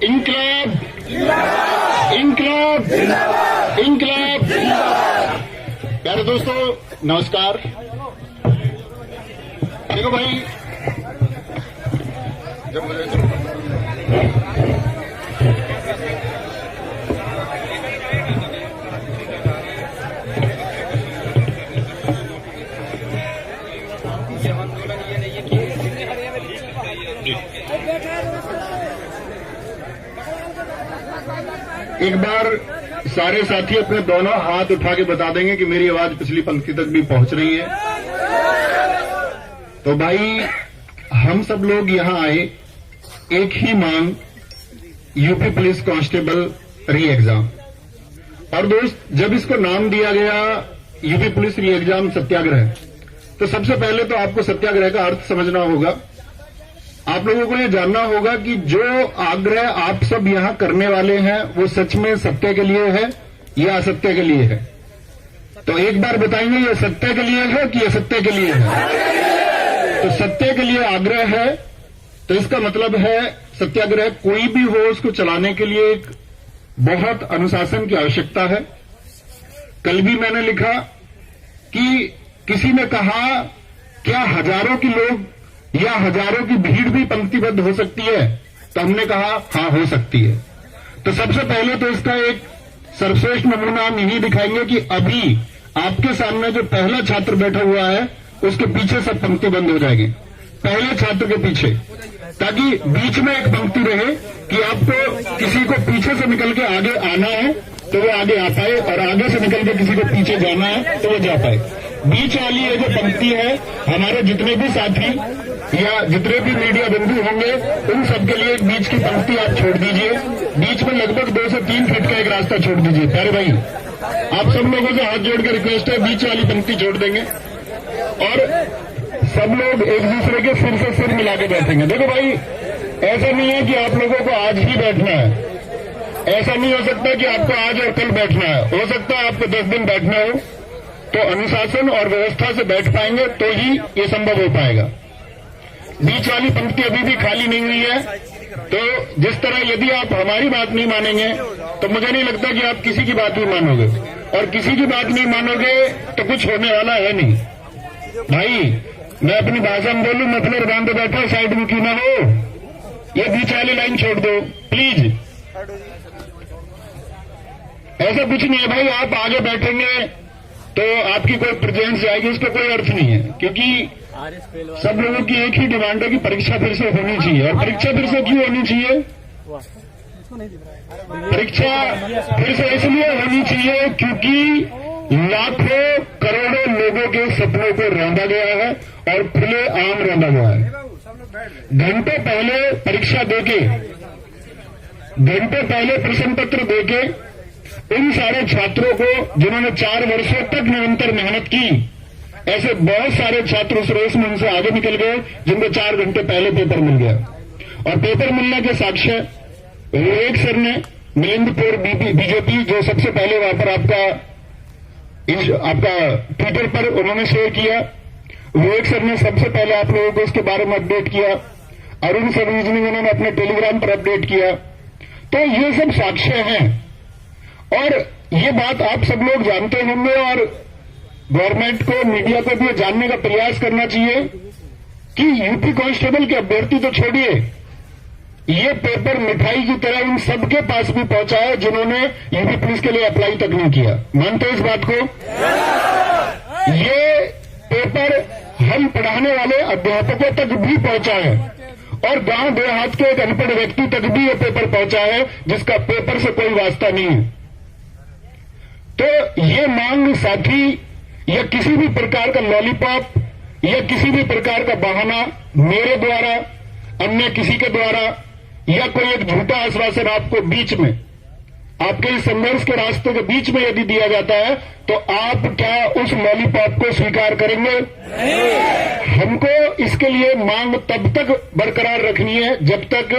इंकलाब इंकलाब इंकलाब। प्यारे दोस्तों नमस्कार। देखो भाई, जब एक बार सारे साथी अपने दोनों हाथ उठा के बता देंगे कि मेरी आवाज पिछली पंक्ति तक भी पहुंच रही है। तो भाई हम सब लोग यहां आए, एक ही मांग, यूपी पुलिस कांस्टेबल री एग्जाम। और दोस्त, जब इसको नाम दिया गया यूपी पुलिस री एग्जाम सत्याग्रह, तो सबसे पहले तो आपको सत्याग्रह का अर्थ समझना होगा। आप लोगों को यह जानना होगा कि जो आग्रह आप सब यहां करने वाले हैं वो सच में सत्य के लिए है या असत्य के लिए है। तो एक बार बताएंगे, ये सत्य के लिए है कि असत्य के लिए है? तो सत्य के लिए आग्रह है, तो इसका मतलब है सत्याग्रह कोई भी हो उसको चलाने के लिए एक बहुत अनुशासन की आवश्यकता है। कल भी मैंने लिखा कि किसी ने कहा क्या हजारों की लोग या हजारों की भीड़ भी पंक्तिबद्ध हो सकती है? तो हमने कहा हां, हो सकती है। तो सबसे पहले तो इसका एक सर्वश्रेष्ठ नमूना हम यही दिखाएंगे कि अभी आपके सामने जो पहला छात्र बैठा हुआ है उसके पीछे सब पंक्तिबद्ध हो जाएंगे, पहले छात्र के पीछे, ताकि बीच में एक पंक्ति रहे कि आपको किसी को पीछे से निकल के आगे आना है तो वो आगे आ पाए, और आगे से निकल के किसी को पीछे जाना है तो वो जा पाए। बीच वाली ये जो पंक्ति है, हमारे जितने भी साथी या जितने भी मीडिया बंधु होंगे उन सबके लिए एक बीच की पंक्ति आप छोड़ दीजिए। बीच में लगभग 2 से 3 फीट का एक रास्ता छोड़ दीजिए। प्यारे भाई, आप सब लोगों से हाथ जोड़ के रिक्वेस्ट है, बीच वाली पंक्ति छोड़ देंगे और सब लोग एक दूसरे के सिर से सिर मिला के बैठेंगे। देखो भाई, ऐसा नहीं है कि आप लोगों को आज ही बैठना है, ऐसा नहीं हो सकता कि आपको आज और कल बैठना है। हो सकता है आपको 10 दिन बैठना हो, तो अनुशासन और व्यवस्था से बैठ पाएंगे तो ही ये संभव हो पाएगा। बीच वाली पंक्ति अभी भी खाली नहीं हुई है, तो जिस तरह यदि आप हमारी बात नहीं मानेंगे तो मुझे नहीं लगता कि आप किसी की बात भी मानोगे, और किसी की बात नहीं मानोगे तो कुछ होने वाला है नहीं। भाई, मैं अपनी भाषा में बोलूं, मफलर बांधे बैठा साइड में क्यों ना हो, ये बीच वाली लाइन छोड़ दो प्लीज। ऐसा कुछ नहीं है भाई, आप आगे बैठेंगे तो आपकी कोई प्रेजेंस जाएगी, उसका कोई अर्थ नहीं है, क्योंकि सब लोगों की एक ही डिमांड है कि परीक्षा फिर से होनी चाहिए। और परीक्षा फिर से क्यों होनी चाहिए? परीक्षा फिर से इसलिए होनी चाहिए क्योंकि लाखों करोड़ों लोगों के सपनों को रौंदा गया है और खुले आम रौंदा गया है। घंटों पहले परीक्षा देके, घंटों पहले प्रश्न पत्र देके उन सारे छात्रों को जिन्होंने 4 वर्षों तक निरंतर मेहनत की, ऐसे बहुत सारे छात्र उस रेस में उनसे आगे निकल गए जिनको 4 घंटे पहले पेपर मिल गया। और पेपर मिलने के साक्ष्य विवेक सर ने मिलिंदपुर बीजेपी, जो सबसे पहले वहां पर आपका ट्विटर पर उन्होंने शेयर किया, विवेक सर ने सबसे पहले आप लोगों को इसके बारे में अपडेट किया, अरुण सर्विस ने उन्होंने अपने टेलीग्राम पर अपडेट किया। तो ये सब साक्ष्य हैं और ये बात आप सब लोग जानते होंगे, और गवर्नमेंट को, मीडिया को भी जानने का प्रयास करना चाहिए कि यूपी कांस्टेबल के अभ्यर्थी तो छोड़िए, ये पेपर मिठाई की तरह उन सबके पास भी पहुंचा है जिन्होंने यूपी पुलिस के लिए अप्लाई तक नहीं किया। मानते हो इस बात को? ये पेपर हम पढ़ाने वाले अध्यापकों तक भी पहुंचा है और गांव देहात के एक अनपढ़ व्यक्ति तक भी ये पेपर पहुंचा है जिसका पेपर से कोई वास्ता नहीं है। तो ये मांग साथी या किसी भी प्रकार का लॉलीपॉप या किसी भी प्रकार का बहाना मेरे द्वारा, अन्य किसी के द्वारा, या कोई एक झूठा आश्वासन आपको बीच में, आपके इस संघर्ष के रास्ते के बीच में यदि दिया जाता है तो आप क्या उस लॉलीपॉप को स्वीकार करेंगे? हमको इसके लिए मांग तब तक बरकरार रखनी है जब तक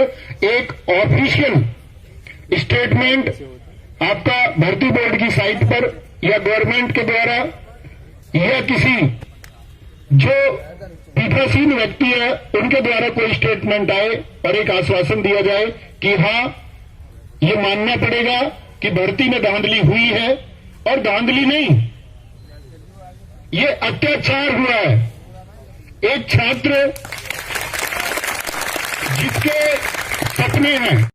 एक ऑफिशियल स्टेटमेंट आपका भर्ती बोर्ड की साइट पर या गवर्नमेंट के द्वारा या किसी जो पीठासीन व्यक्ति है उनके द्वारा कोई स्टेटमेंट आए और एक आश्वासन दिया जाए कि हां, ये मानना पड़ेगा कि भर्ती में धांधली हुई है, और धांधली नहीं, ये अत्याचार हुआ है। एक छात्र जिसके सपने हैं